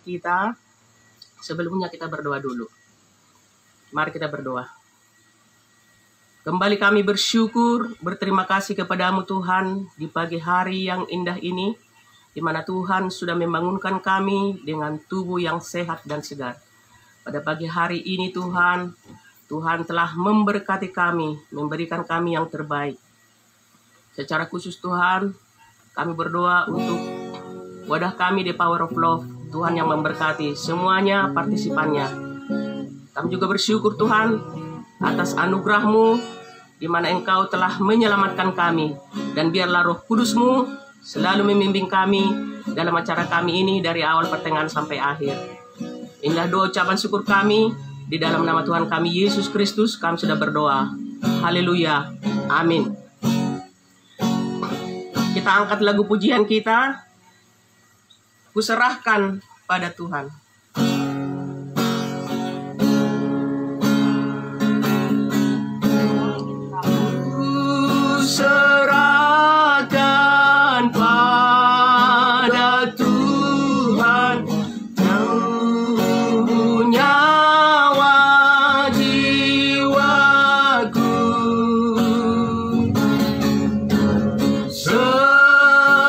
kita. Sebelumnya kita berdoa dulu. Mari kita berdoa. Kembali kami bersyukur, berterima kasih kepadamu Tuhan di pagi hari yang indah ini, di mana Tuhan sudah membangunkan kami dengan tubuh yang sehat dan segar. Pada pagi hari ini Tuhan telah memberkati kami, memberikan kami yang terbaik. Secara khusus Tuhan, kami berdoa untuk wadah kami di Power of Love, Tuhan yang memberkati semuanya partisipannya. Kami juga bersyukur Tuhan atas anugerah-Mu di mana Engkau telah menyelamatkan kami, dan biarlah Roh Kudus-Mu selalu membimbing kami dalam acara kami ini dari awal pertengahan sampai akhir. Inilah doa ucapan syukur kami, di dalam nama Tuhan kami Yesus Kristus kami sudah berdoa. Haleluya. Amin. Kita angkat lagu pujian kita, Kuserahkan pada Tuhan. Kuserahkan pada Tuhan, nyawa jiwaku.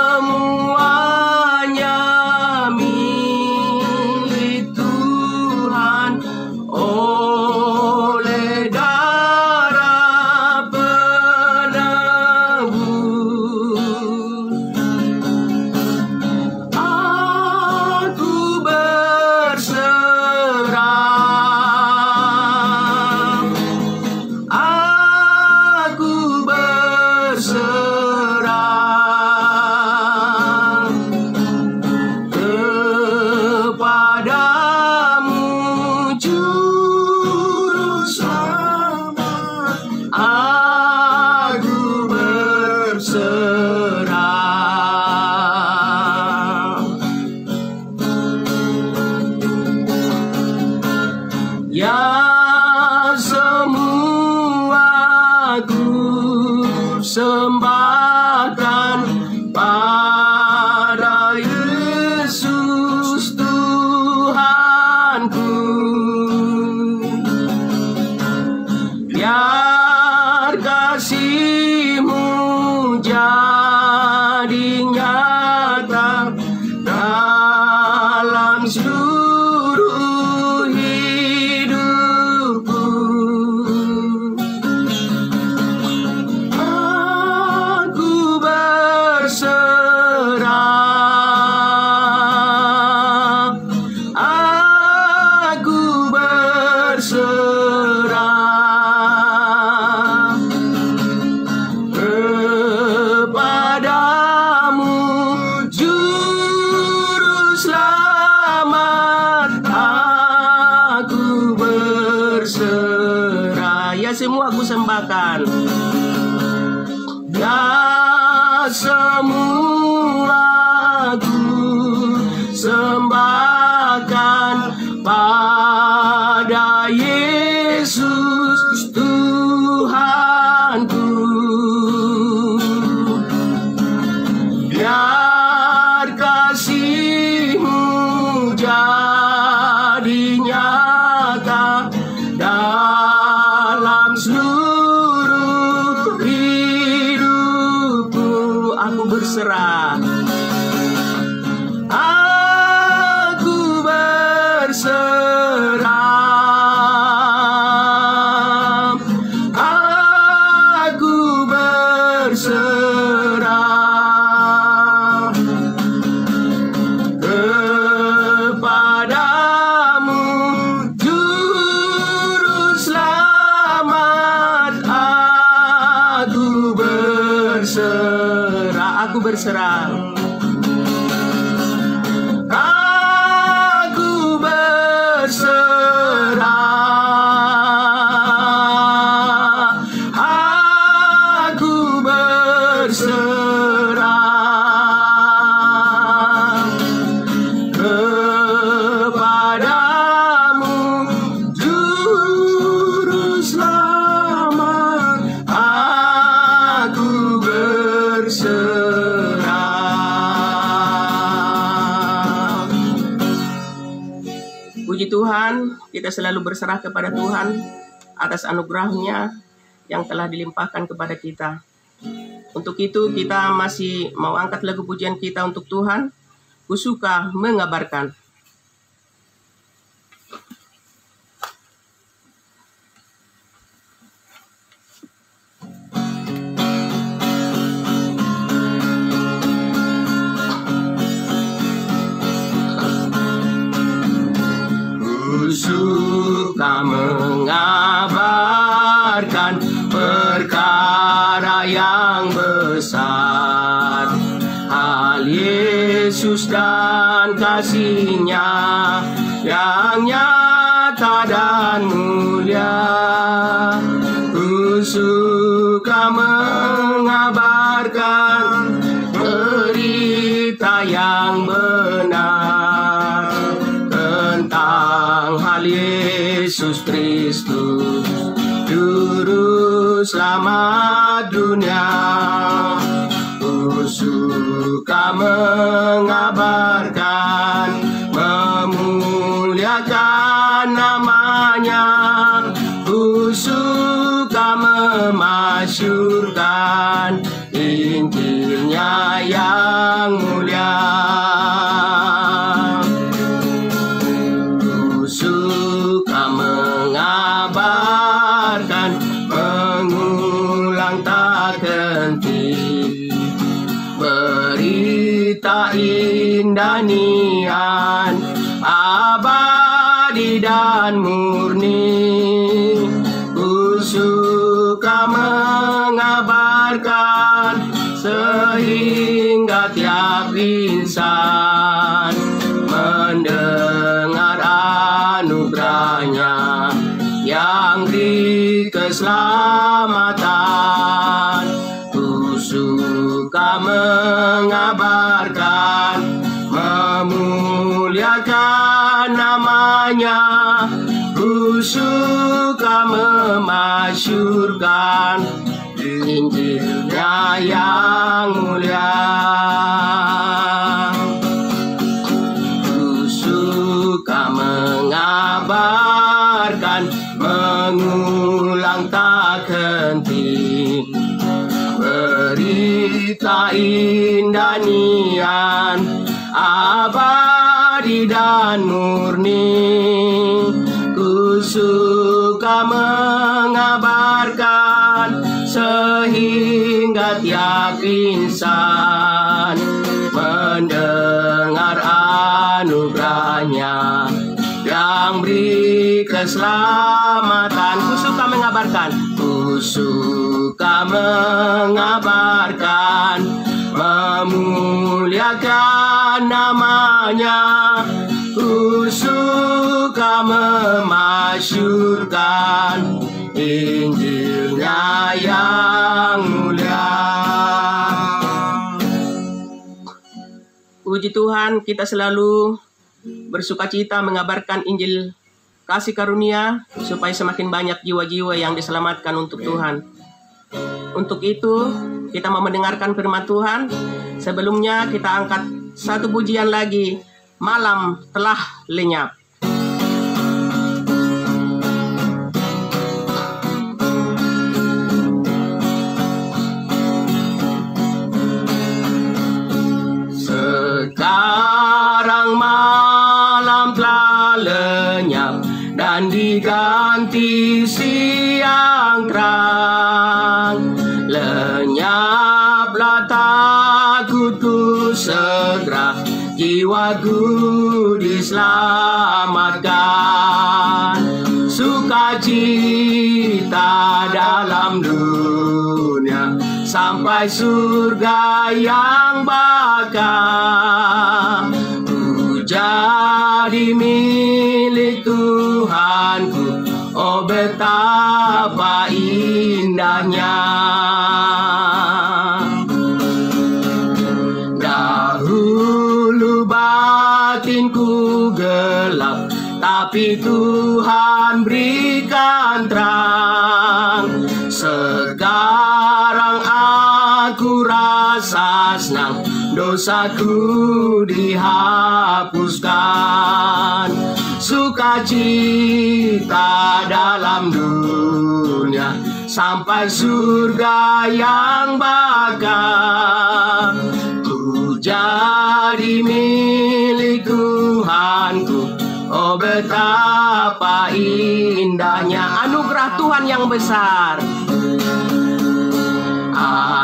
Semuanya milik Tuhan oleh darah penebus. Aku berserah, aku berserah kepadamu, Juru Selamat. Aku berserah. Ya semua ku sembahkan pada Yesus Tuhanku. Biar kasih-Mu jadi nyata dalam seluruh hidupku. Aku berserah, aku berserah kepadamu, Juru Selamat. Aku berserah. Ya semua aku sembahkan. Ya semua aku sembahkan pada Yesus Tuhanku. Biar kasih-Mu jadi nyata dalam seluruh Puji Tuhan, kita selalu berserah kepada Tuhan atas anugerah-Nya yang telah dilimpahkan kepada kita. Untuk itu kita masih mau angkat lagu pujian kita untuk Tuhan. Ku suka mengabarkan. Suka mengabarkan perkara yang besar, hal Yesus dan kasih-Nya yang nyata dan mulia. Ku suka mengabarkan berita yang benar tentang hal Yesus Kristus, Juru Selamat dunia. Ku suka mengabarkan, memuliakan nama-Nya. Ku suka memasyurkan Injil-Nya yang mulia. Mengulang tak henti berita indah nian, abadi dan murni. Ku suka mengabarkan sehingga tiap insan mendengar anugerah-Nya yang beri keselamatan. Ku suka mengabarkan, memuliakan nama-Nya. Ku suka memasyurkan Injil-Nya yang mulia. Ku suka mengabarkan, mengulang tak henti berita indah nian, abadi dan murni. Ku suka mengabarkan sehingga tiap insan mendengar anugerah-Nya yang beri keselamatan. Ku suka mengabarkan, ku suka mengabarkan, memuliakan nama-Nya. Ku suka memasyurkan Injil-Nya yang mulia. Puji Tuhan, kita selalu bersukacita mengabarkan Injil kasih karunia supaya semakin banyak jiwa-jiwa yang diselamatkan untuk Tuhan. Untuk itu kita mau mendengarkan firman Tuhan. Sebelumnya kita angkat satu pujian lagi, Malam Telah Lenyap. Sekarang malam telah lenyap dan diganti siang terang. Lenyaplah takutku segera, jiwaku diselamatkan. Sukacita dalam dunia sampai surga yang bakal. Ku jadi milik Tuhanku, oh betapa indahnya. Dahulu batinku gelap, tapi Tuhan berikan terang. Sekarang aku rasa senang, dosaku dihapuskan. Suka sukacita dalam dunia sampai surga yang bakal. Ku jadi milik Tuhanku, oh betapa indahnya anugerah Tuhan yang besar.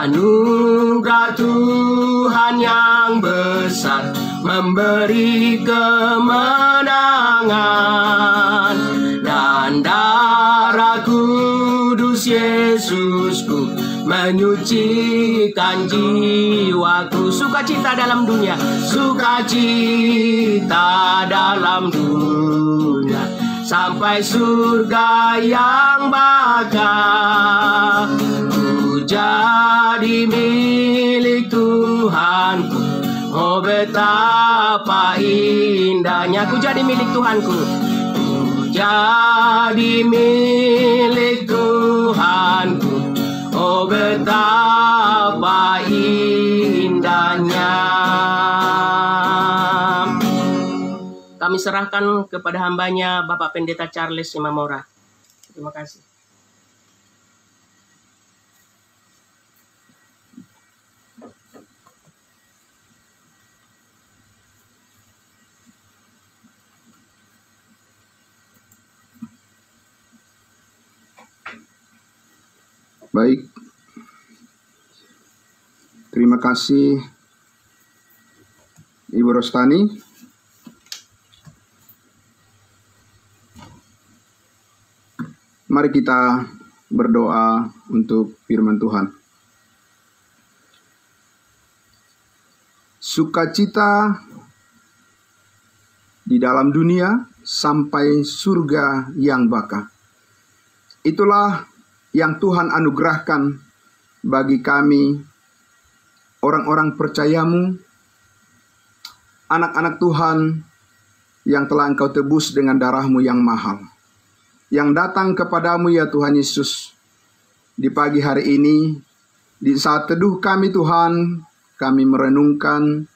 Anugerah Tuhan yang besar memberi kemenangan, dan darah kudus Yesusku menyucikan jiwaku. Sukacita dalam dunia, sukacita dalam dunia sampai surga yang bakal. Ku jadi milik Tuhanku, oh betapa indahnya. Ku jadi milik Tuhanku, ku jadi milik Tuhanku, oh betapa indahnya. Kami serahkan kepada hambanya Bapak Pendeta Charles Simamora. Terima kasih. Baik, terima kasih Ibu Rostani. Mari kita berdoa untuk firman Tuhan. Sukacita di dalam dunia sampai surga yang bakal. Itulah yang Tuhan anugerahkan bagi kami, orang-orang percayamu, anak-anak Tuhan yang telah Engkau tebus dengan darah-Mu yang mahal, yang datang kepadamu ya Tuhan Yesus. Di pagi hari ini, di saat teduh kami Tuhan, kami merenungkan,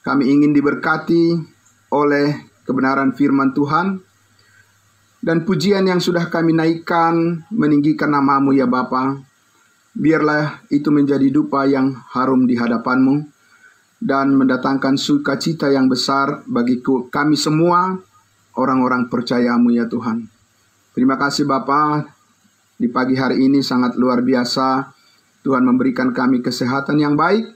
kami ingin diberkati oleh kebenaran firman Tuhan. Dan pujian yang sudah kami naikkan, meninggikan nama-Mu ya Bapa. Biarlah itu menjadi dupa yang harum di hadapan-Mu, dan mendatangkan sukacita yang besar bagi kami semua, orang-orang percaya-Mu ya Tuhan. Terima kasih Bapa, di pagi hari ini sangat luar biasa. Tuhan memberikan kami kesehatan yang baik,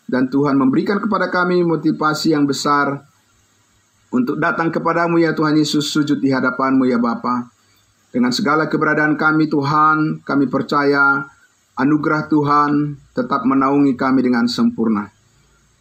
dan Tuhan memberikan kepada kami motivasi yang besar untuk datang kepadamu ya Tuhan Yesus, sujud di hadapan-Mu ya Bapa. Dengan segala keberadaan kami Tuhan, kami percaya anugerah Tuhan tetap menaungi kami dengan sempurna.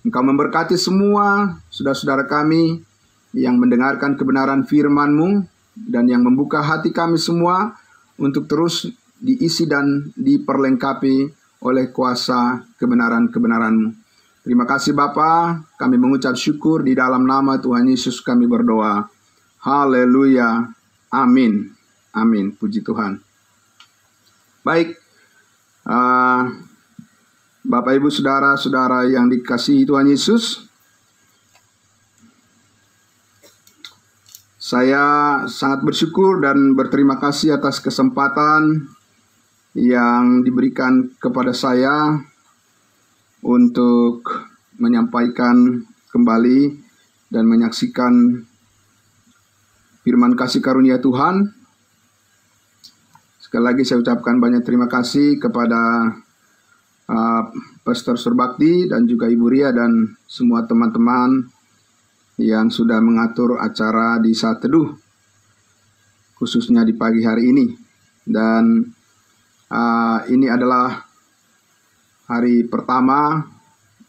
Engkau memberkati semua saudara-saudara kami yang mendengarkan kebenaran firman-Mu, dan yang membuka hati kami semua untuk terus diisi dan diperlengkapi oleh kuasa kebenaran-kebenaran-Mu. Terima kasih Bapa, kami mengucap syukur di dalam nama Tuhan Yesus kami berdoa. Haleluya, amin, amin, puji Tuhan. Baik, Bapak Ibu Saudara-saudara yang dikasihi Tuhan Yesus, saya sangat bersyukur dan berterima kasih atas kesempatan yang diberikan kepada saya untuk menyampaikan kembali dan menyaksikan firman kasih karunia Tuhan. Sekali lagi saya ucapkan banyak terima kasih kepada Pastor Surbakti dan juga Ibu Ria dan semua teman-teman yang sudah mengatur acara di saat teduh, khususnya di pagi hari ini. Dan ini adalah hari pertama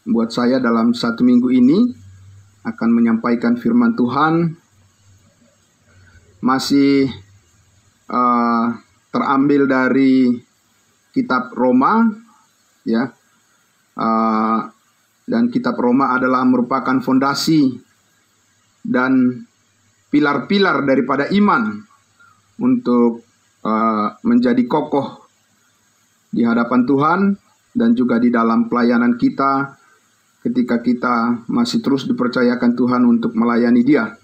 buat saya dalam 1 minggu ini akan menyampaikan firman Tuhan. Masih terambil dari kitab Roma, ya. Dan kitab Roma adalah merupakan fondasi dan pilar-pilar daripada iman untuk menjadi kokoh di hadapan Tuhan, dan juga di dalam pelayanan kita ketika kita masih terus dipercayakan Tuhan untuk melayani Dia.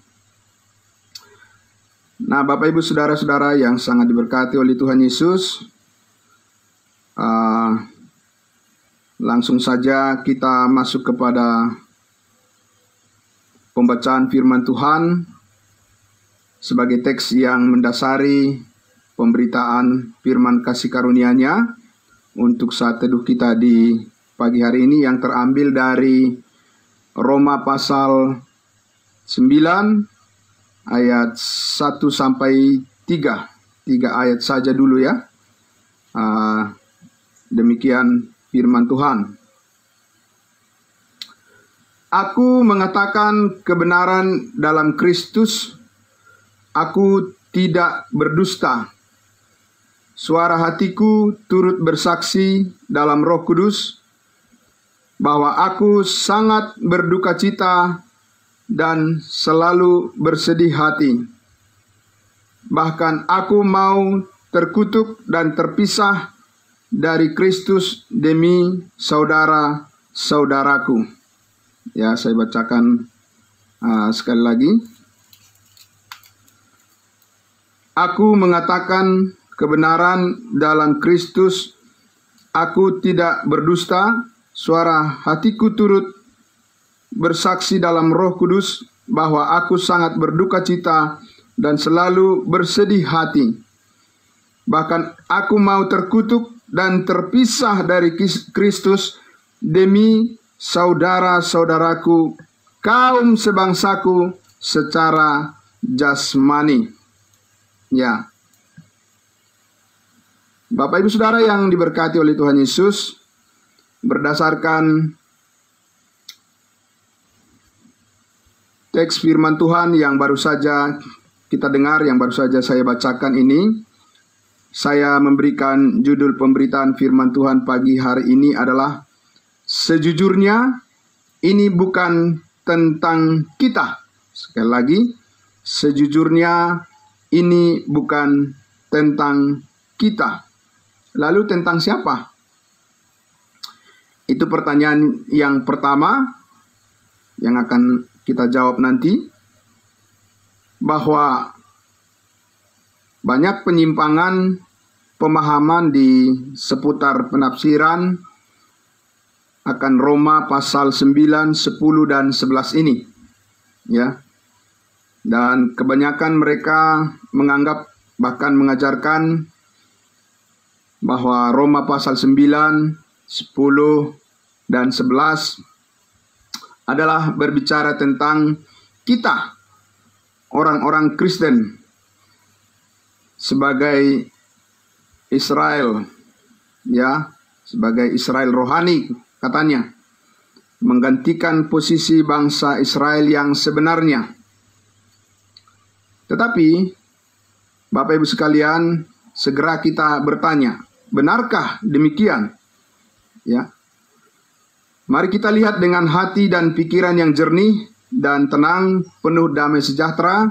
Nah, Bapak Ibu Saudara-saudara yang sangat diberkati oleh Tuhan Yesus, langsung saja kita masuk kepada pembacaan firman Tuhan sebagai teks yang mendasari pemberitaan firman kasih karunia-Nya untuk saat teduh kita di pagi hari ini, yang terambil dari Roma pasal 9 ayat 1 sampai 3. 3 ayat saja dulu ya. Demikian firman Tuhan. Aku mengatakan kebenaran dalam Kristus, aku tidak berdusta. Suara hatiku turut bersaksi dalam Roh Kudus bahwa aku sangat berduka cita dan selalu bersedih hati. Bahkan aku mau terkutuk dan terpisah dari Kristus demi saudara-saudaraku. Ya, saya bacakan sekali lagi. Aku mengatakan kebenaran dalam Kristus, aku tidak berdusta. Suara hatiku turut bersaksi dalam Roh Kudus bahwa aku sangat berduka cita dan selalu bersedih hati. Bahkan aku mau terkutuk dan terpisah dari Kristus demi saudara-saudaraku, kaum sebangsaku secara jasmani. Ya. Bapak Ibu Saudara yang diberkati oleh Tuhan Yesus, berdasarkan teks firman Tuhan yang baru saja kita dengar, yang baru saja saya bacakan ini, saya memberikan judul pemberitaan firman Tuhan pagi hari ini adalah sejujurnya ini bukan tentang kita. Sekali lagi, sejujurnya ini bukan tentang kita. Lalu tentang siapa? Itu pertanyaan yang pertama yang akan kita jawab nanti, bahwa banyak penyimpangan pemahaman di seputar penafsiran akan Roma pasal 9, 10, dan 11 ini. Ya. Dan kebanyakan mereka menganggap, bahkan mengajarkan bahwa Roma pasal 9, 10, dan 11 adalah berbicara tentang kita, orang-orang Kristen, sebagai Israel, ya, sebagai Israel rohani katanya, menggantikan posisi bangsa Israel yang sebenarnya. Tetapi Bapak Ibu sekalian, segera kita bertanya, benarkah demikian? Ya. Mari kita lihat dengan hati dan pikiran yang jernih dan tenang, penuh damai sejahtera.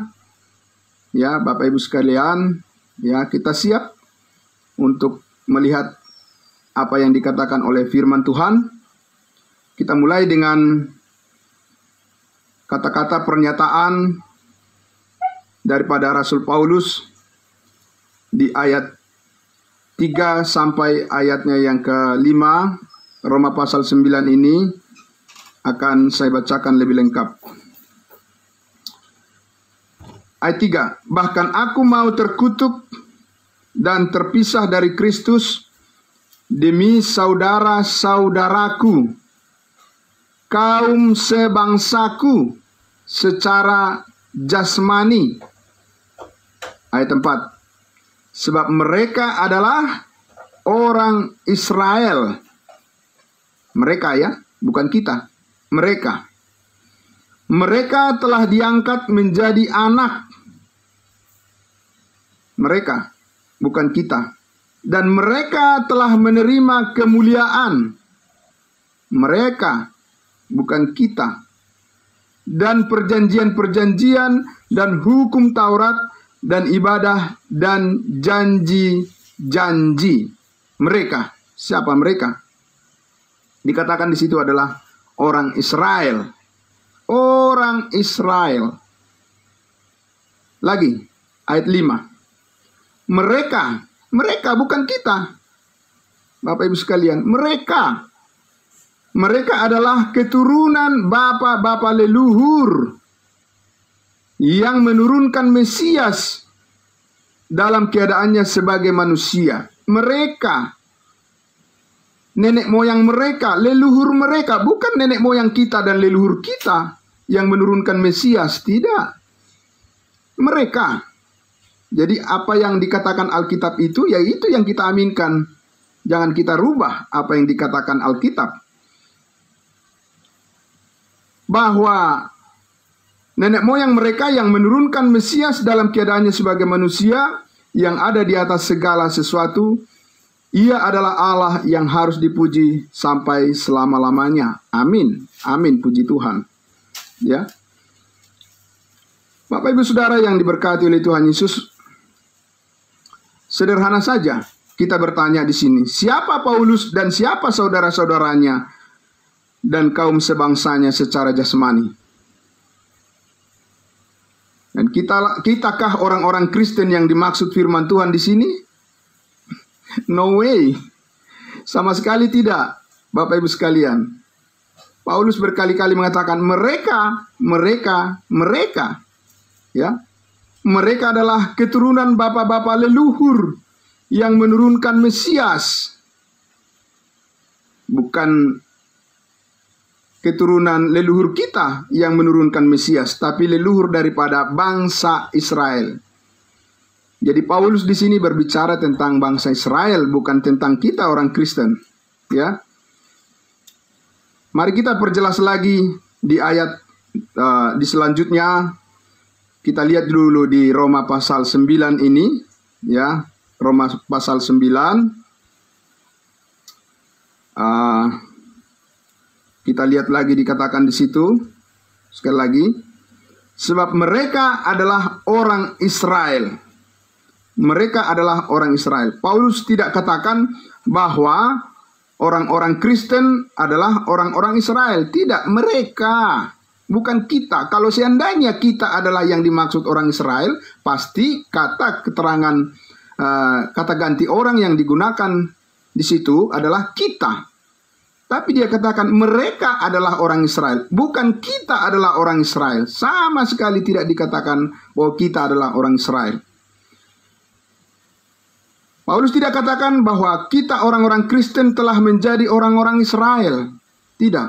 Ya, Bapak Ibu sekalian, ya, kita siap untuk melihat apa yang dikatakan oleh firman Tuhan. Kita mulai dengan kata-kata pernyataan daripada Rasul Paulus di ayat 3 sampai ayatnya yang ke-5. Roma pasal 9 ini akan saya bacakan lebih lengkap. Ayat 3, bahkan aku mau terkutuk dan terpisah dari Kristus demi saudara-saudaraku, kaum sebangsaku secara jasmani. Ayat 4, sebab mereka adalah orang Israel. Mereka, ya, bukan kita. Mereka. Mereka telah diangkat menjadi anak. Mereka, bukan kita. Dan mereka telah menerima kemuliaan. Mereka, bukan kita. Dan perjanjian-perjanjian dan hukum Taurat dan ibadah dan janji-janji. Mereka, siapa mereka? Dikatakan di situ adalah orang Israel. Orang Israel. Lagi, ayat 5. Mereka bukan kita. Bapak Ibu sekalian, mereka adalah keturunan bapak-bapak leluhur yang menurunkan Mesias dalam keadaannya sebagai manusia. Mereka, nenek moyang mereka, leluhur mereka, bukan nenek moyang kita dan leluhur kita yang menurunkan Mesias, tidak. Mereka. Jadi apa yang dikatakan Alkitab itu, ya itu yang kita aminkan. Jangan kita rubah apa yang dikatakan Alkitab. Bahwa nenek moyang mereka yang menurunkan Mesias dalam keadaannya sebagai manusia yang ada di atas segala sesuatu, Ia adalah Allah yang harus dipuji sampai selama-lamanya. Amin. Amin, puji Tuhan. Ya. Bapak Ibu Saudara yang diberkati oleh Tuhan Yesus, sederhana saja kita bertanya di sini, siapa Paulus dan siapa saudara-saudaranya dan kaum sebangsanya secara jasmani? Dan kitakah orang-orang Kristen yang dimaksud firman Tuhan di sini? No way. Sama sekali tidak, Bapak Ibu sekalian. Paulus berkali-kali mengatakan mereka. Ya. Mereka adalah keturunan bapak-bapak leluhur yang menurunkan Mesias. Bukan keturunan leluhur kita yang menurunkan Mesias, tapi leluhur daripada bangsa Israel. Jadi Paulus di sini berbicara tentang bangsa Israel, bukan tentang kita orang Kristen. Ya. Mari kita perjelas lagi di ayat di selanjutnya. Kita lihat dulu di Roma pasal 9 ini, ya. Roma pasal 9. Kita lihat lagi dikatakan di situ. Sekali lagi. Sebab mereka adalah orang Israel. Mereka adalah orang Israel. Paulus tidak katakan bahwa orang-orang Kristen adalah orang-orang Israel. Tidak, mereka. Bukan kita. Kalau seandainya kita adalah yang dimaksud orang Israel, pasti kata keterangan, kata ganti orang yang digunakan di situ adalah kita. Tapi dia katakan mereka adalah orang Israel. Bukan kita adalah orang Israel. Sama sekali tidak dikatakan bahwa kita adalah orang Israel. Paulus tidak katakan bahwa kita orang-orang Kristen telah menjadi orang-orang Israel. Tidak.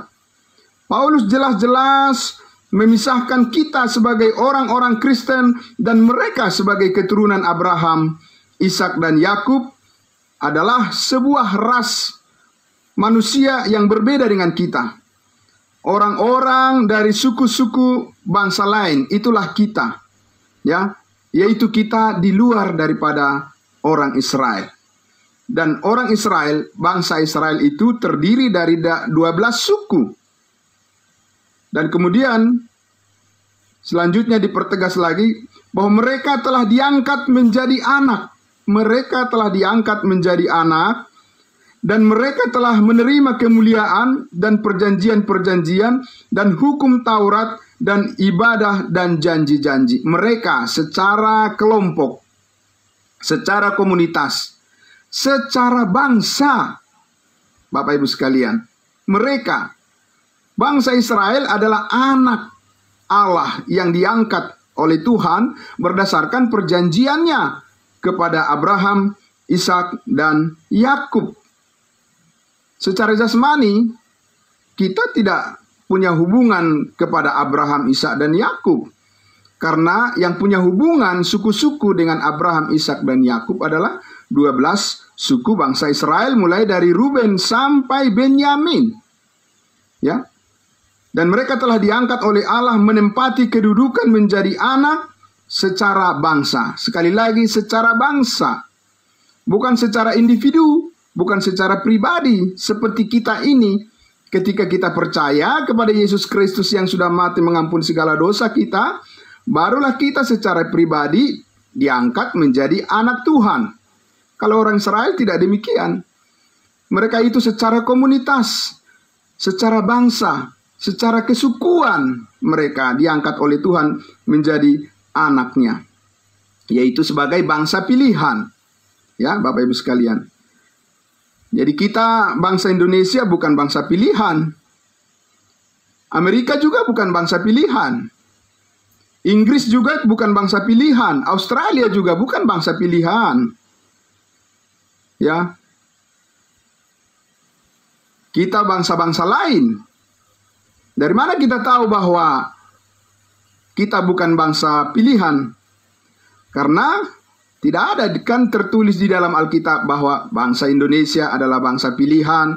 Paulus jelas-jelas memisahkan kita sebagai orang-orang Kristen dan mereka sebagai keturunan Abraham, Ishak dan Yakub adalah sebuah ras manusia yang berbeda dengan kita. Orang-orang dari suku-suku bangsa lain, itulah kita. Ya, yaitu kita di luar daripada orang Israel. Dan orang Israel, bangsa Israel itu terdiri dari 12 suku. Dan kemudian selanjutnya dipertegas lagi bahwa mereka telah diangkat menjadi anak. Mereka telah diangkat menjadi anak. Dan mereka telah menerima kemuliaan dan perjanjian-perjanjian dan hukum Taurat dan ibadah dan janji-janji. Mereka secara kelompok, secara komunitas, secara bangsa. Bapak Ibu sekalian, mereka, bangsa Israel adalah anak Allah yang diangkat oleh Tuhan berdasarkan perjanjiannya kepada Abraham, Ishak, dan Yakub. Secara jasmani, kita tidak punya hubungan kepada Abraham, Ishak, dan Yakub. Karena yang punya hubungan suku-suku dengan Abraham, Ishak, dan Yakub adalah 12 suku bangsa Israel mulai dari Ruben sampai Benyamin. Ya. Dan mereka telah diangkat oleh Allah menempati kedudukan menjadi anak secara bangsa. Sekali lagi, secara bangsa. Bukan secara individu. Bukan secara pribadi seperti kita ini. Ketika kita percaya kepada Yesus Kristus yang sudah mati mengampuni segala dosa kita, barulah kita secara pribadi diangkat menjadi anak Tuhan. Kalau orang Israel tidak demikian. Mereka itu secara komunitas, secara bangsa, secara kesukuan mereka diangkat oleh Tuhan menjadi anaknya. yaitu sebagai bangsa pilihan. Ya, Bapak Ibu sekalian. Jadi kita bangsa Indonesia bukan bangsa pilihan. Amerika juga bukan bangsa pilihan. Inggris juga bukan bangsa pilihan. Australia juga bukan bangsa pilihan. Ya. Kita bangsa-bangsa lain. Dari mana kita tahu bahwa kita bukan bangsa pilihan? Karena tidak ada kan tertulis di dalam Alkitab bahwa bangsa Indonesia adalah bangsa pilihan,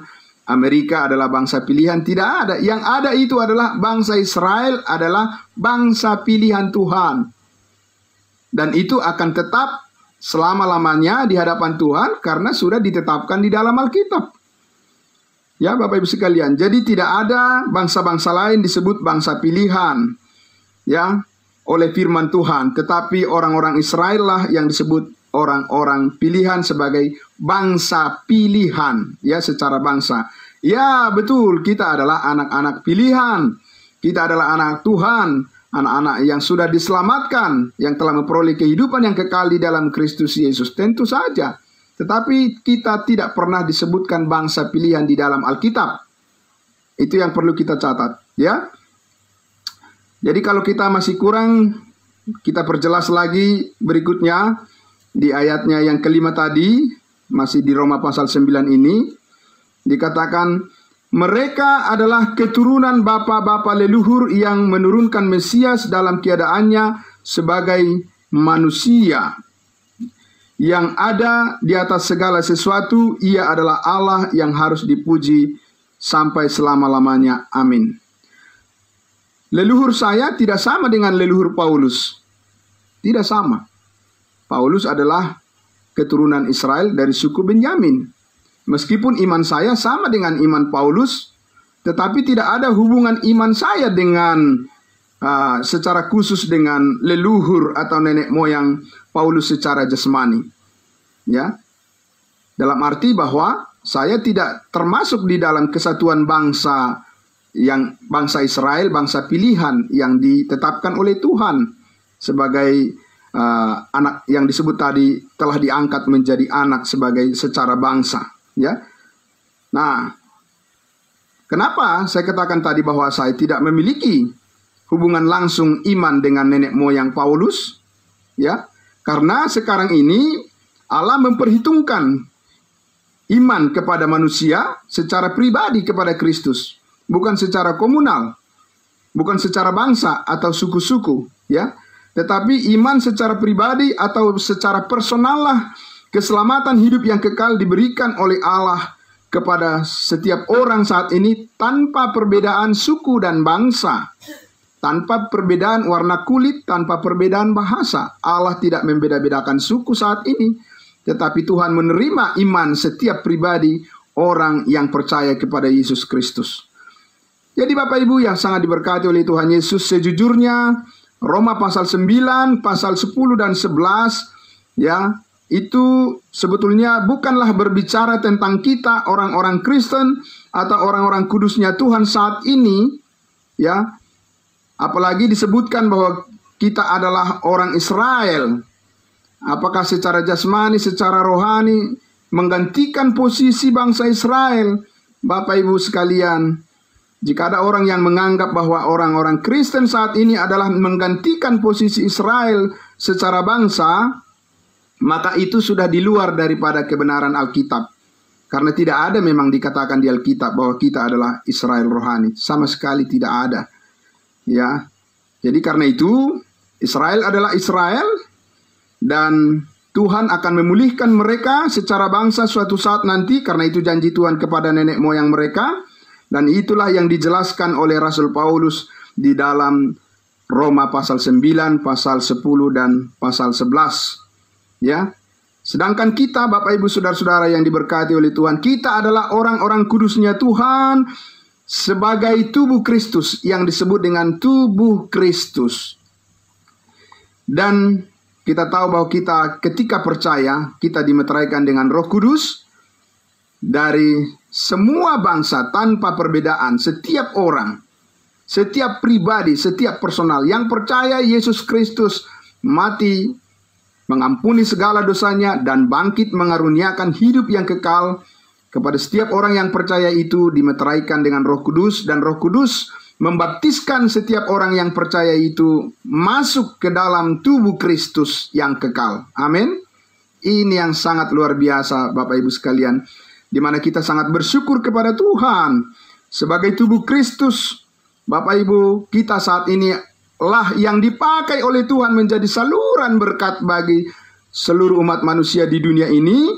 Amerika adalah bangsa pilihan. Tidak ada. Yang ada itu adalah bangsa Israel adalah bangsa pilihan Tuhan. Dan itu akan tetap selama-lamanya di hadapan Tuhan karena sudah ditetapkan di dalam Alkitab. Ya, Bapak Ibu sekalian, jadi tidak ada bangsa-bangsa lain disebut bangsa pilihan, ya, oleh firman Tuhan. Tetapi orang-orang Israel lah yang disebut orang-orang pilihan sebagai bangsa pilihan, ya, secara bangsa. Ya, betul, kita adalah anak-anak pilihan. Kita adalah anak Tuhan, anak-anak yang sudah diselamatkan, yang telah memperoleh kehidupan yang kekal di dalam Kristus Yesus. Tentu saja. Tetapi kita tidak pernah disebutkan bangsa pilihan di dalam Alkitab. Itu yang perlu kita catat, ya. Jadi kalau kita masih kurang, kita perjelas lagi berikutnya di ayatnya yang kelima tadi, masih di Roma pasal 9 ini, dikatakan mereka adalah keturunan bapa-bapa leluhur yang menurunkan Mesias dalam keadaannya sebagai manusia. Yang ada di atas segala sesuatu, ia adalah Allah yang harus dipuji sampai selama-lamanya. Amin. Leluhur saya tidak sama dengan leluhur Paulus. Tidak sama. Paulus adalah keturunan Israel dari suku Benyamin. Meskipun iman saya sama dengan iman Paulus, tetapi tidak ada hubungan iman saya dengan secara khusus dengan leluhur atau nenek moyang Paulus secara jasmani. Ya. Dalam arti bahwa saya tidak termasuk di dalam kesatuan bangsa yang bangsa Israel, bangsa pilihan yang ditetapkan oleh Tuhan sebagai anak yang disebut tadi telah diangkat menjadi anak sebagai secara bangsa. Ya. Nah, kenapa saya katakan tadi bahwa saya tidak memiliki hubungan langsung iman dengan nenek moyang Paulus? Ya, karena sekarang ini Allah memperhitungkan iman kepada manusia secara pribadi kepada Kristus, bukan secara komunal, bukan secara bangsa atau suku-suku, ya. Tetapi iman secara pribadi atau secara personal lah keselamatan hidup yang kekal diberikan oleh Allah kepada setiap orang saat ini tanpa perbedaan suku dan bangsa. Tanpa perbedaan warna kulit, tanpa perbedaan bahasa. Allah tidak membeda-bedakan suku saat ini. Tetapi Tuhan menerima iman setiap pribadi orang yang percaya kepada Yesus Kristus. Jadi Bapak Ibu yang sangat diberkati oleh Tuhan Yesus, sejujurnya Roma pasal 9, pasal 10 dan 11, ya, itu sebetulnya bukanlah berbicara tentang kita orang-orang Kristen atau orang-orang kudusnya Tuhan saat ini, ya. Apalagi disebutkan bahwa kita adalah orang Israel. Apakah secara jasmani, secara rohani menggantikan posisi bangsa Israel? Bapak Ibu sekalian, jika ada orang yang menganggap bahwa orang-orang Kristen saat ini adalah menggantikan posisi Israel secara bangsa, maka itu sudah di luar daripada kebenaran Alkitab. Karena tidak ada memang dikatakan di Alkitab bahwa kita adalah Israel rohani. Sama sekali tidak ada. Ya, jadi karena itu Israel adalah Israel dan Tuhan akan memulihkan mereka secara bangsa suatu saat nanti, karena itu janji Tuhan kepada nenek moyang mereka, dan itulah yang dijelaskan oleh Rasul Paulus di dalam Roma pasal 9, pasal 10 dan pasal 11. Ya. Sedangkan kita Bapak Ibu Saudara-saudara yang diberkati oleh Tuhan, kita adalah orang-orang kudusnya Tuhan sebagai tubuh Kristus yang disebut dengan tubuh Kristus. Dan kita tahu bahwa kita ketika percaya, kita dimeteraikan dengan Roh Kudus dari semua bangsa tanpa perbedaan. Setiap orang, setiap pribadi, setiap personal yang percaya Yesus Kristus mati mengampuni segala dosanya, dan bangkit mengaruniakan hidup yang kekal kepada setiap orang yang percaya. Itu dimeteraikan dengan Roh Kudus, dan Roh Kudus membaptiskan setiap orang yang percaya itu masuk ke dalam tubuh Kristus yang kekal. Amin. Ini yang sangat luar biasa, Bapak Ibu sekalian, di mana kita sangat bersyukur kepada Tuhan sebagai tubuh Kristus. Bapak Ibu, kita saat ini lah yang dipakai oleh Tuhan menjadi saluran berkat bagi seluruh umat manusia di dunia ini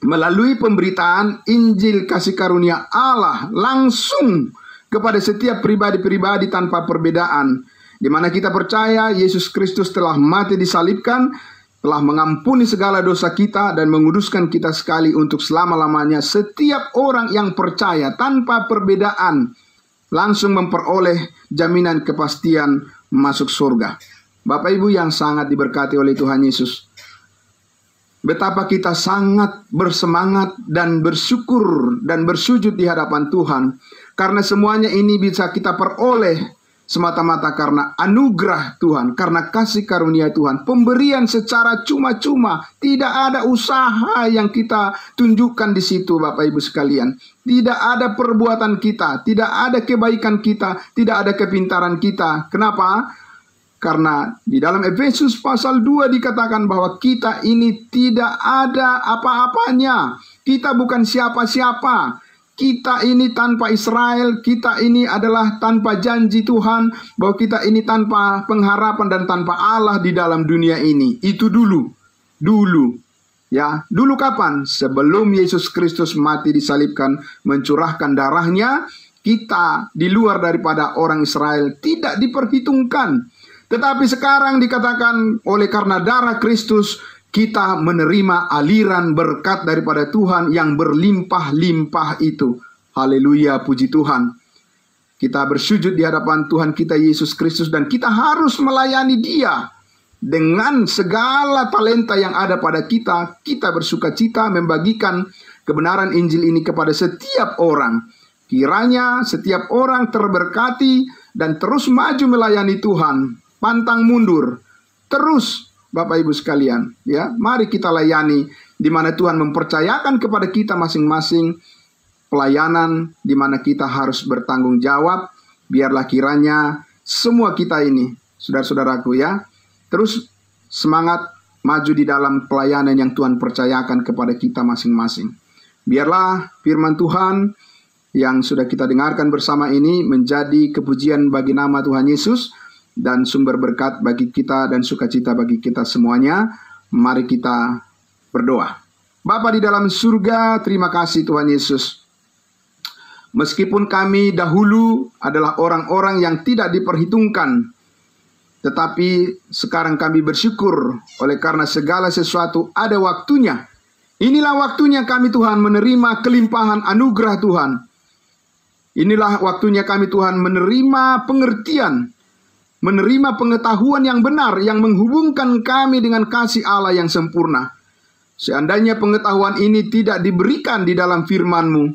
melalui pemberitaan Injil kasih karunia Allah langsung kepada setiap pribadi-pribadi tanpa perbedaan, di mana kita percaya Yesus Kristus telah mati disalibkan, telah mengampuni segala dosa kita dan menguduskan kita sekali untuk selama-lamanya. Setiap orang yang percaya tanpa perbedaan langsung memperoleh jaminan kepastian masuk surga. Bapak Ibu yang sangat diberkati oleh Tuhan Yesus, betapa kita sangat bersemangat dan bersyukur dan bersujud di hadapan Tuhan, karena semuanya ini bisa kita peroleh semata-mata karena anugerah Tuhan, karena kasih karunia Tuhan, pemberian secara cuma-cuma. Tidak ada usaha yang kita tunjukkan di situ, Bapak Ibu sekalian. Tidak ada perbuatan kita, tidak ada kebaikan kita, tidak ada kepintaran kita. Kenapa? Karena di dalam Efesus pasal 2 dikatakan bahwa kita ini tidak ada apa-apanya. Kita bukan siapa-siapa. Kita ini tanpa Israel, kita ini adalah tanpa janji Tuhan, bahwa kita ini tanpa pengharapan dan tanpa Allah di dalam dunia ini. Itu dulu. Ya, dulu kapan? Sebelum Yesus Kristus mati disalibkan, mencurahkan darahnya, kita di luar daripada orang Israel tidak diperhitungkan. Tetapi sekarang dikatakan oleh karena darah Kristus, kita menerima aliran berkat daripada Tuhan yang berlimpah-limpah itu. Haleluya, puji Tuhan. Kita bersujud di hadapan Tuhan kita Yesus Kristus, dan kita harus melayani Dia dengan segala talenta yang ada pada kita. Kita bersukacita membagikan kebenaran Injil ini kepada setiap orang. Kiranya setiap orang terberkati dan terus maju melayani Tuhan, pantang mundur terus. Bapak Ibu sekalian, ya, mari kita layani, di mana Tuhan mempercayakan kepada kita masing-masing pelayanan, di mana kita harus bertanggung jawab. Biarlah kiranya semua kita ini, saudara-saudaraku, ya, terus semangat maju di dalam pelayanan yang Tuhan percayakan kepada kita masing-masing. Biarlah firman Tuhan yang sudah kita dengarkan bersama ini menjadi kepujian bagi nama Tuhan Yesus dan sumber berkat bagi kita dan sukacita bagi kita semuanya. Mari kita berdoa. Bapa di dalam surga, terima kasih Tuhan Yesus. Meskipun kami dahulu adalah orang-orang yang tidak diperhitungkan, tetapi sekarang kami bersyukur oleh karena segala sesuatu ada waktunya. Inilah waktunya kami Tuhan menerima kelimpahan anugerah Tuhan. Inilah waktunya kami Tuhan menerima pengertian, menerima pengetahuan yang benar yang menghubungkan kami dengan kasih Allah yang sempurna. Seandainya pengetahuan ini tidak diberikan di dalam firman-Mu,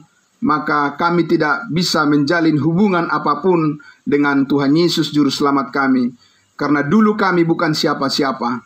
maka kami tidak bisa menjalin hubungan apapun dengan Tuhan Yesus Juru Selamat kami. Karena dulu kami bukan siapa-siapa.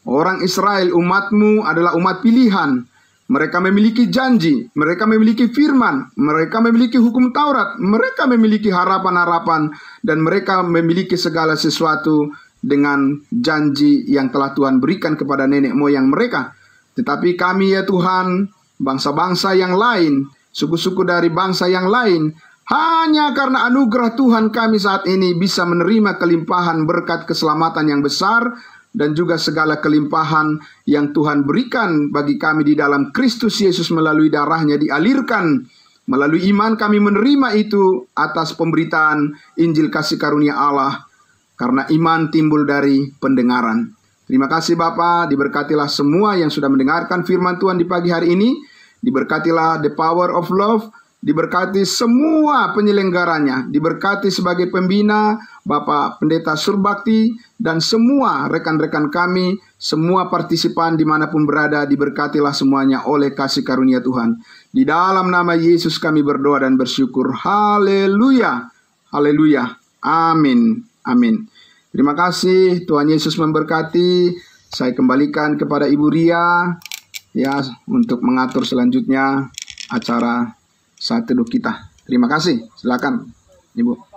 Orang Israel, umat-Mu adalah umat pilihan. Mereka memiliki janji, mereka memiliki firman, mereka memiliki hukum Taurat, mereka memiliki harapan-harapan, dan mereka memiliki segala sesuatu dengan janji yang telah Tuhan berikan kepada nenek moyang mereka. Tetapi kami ya Tuhan, bangsa-bangsa yang lain, suku-suku dari bangsa yang lain, hanya karena anugerah Tuhan kami saat ini bisa menerima kelimpahan berkat keselamatan yang besar, dan juga segala kelimpahan yang Tuhan berikan bagi kami di dalam Kristus Yesus melalui darahnya dialirkan. Melalui iman kami menerima itu atas pemberitaan Injil kasih karunia Allah. Karena iman timbul dari pendengaran. Terima kasih Bapa, diberkatilah semua yang sudah mendengarkan firman Tuhan di pagi hari ini. Diberkatilah The Power of Love. Diberkati semua penyelenggaranya, diberkati sebagai pembina, Bapak Pendeta Surbakti, dan semua rekan-rekan kami, semua partisipan dimanapun berada, diberkatilah semuanya oleh kasih karunia Tuhan. Di dalam nama Yesus kami berdoa dan bersyukur. Haleluya, haleluya, amin, amin. Terima kasih, Tuhan Yesus memberkati. Saya kembalikan kepada Ibu Ria ya untuk mengatur selanjutnya acara saat teduh kita. Terima kasih. Silakan, Ibu.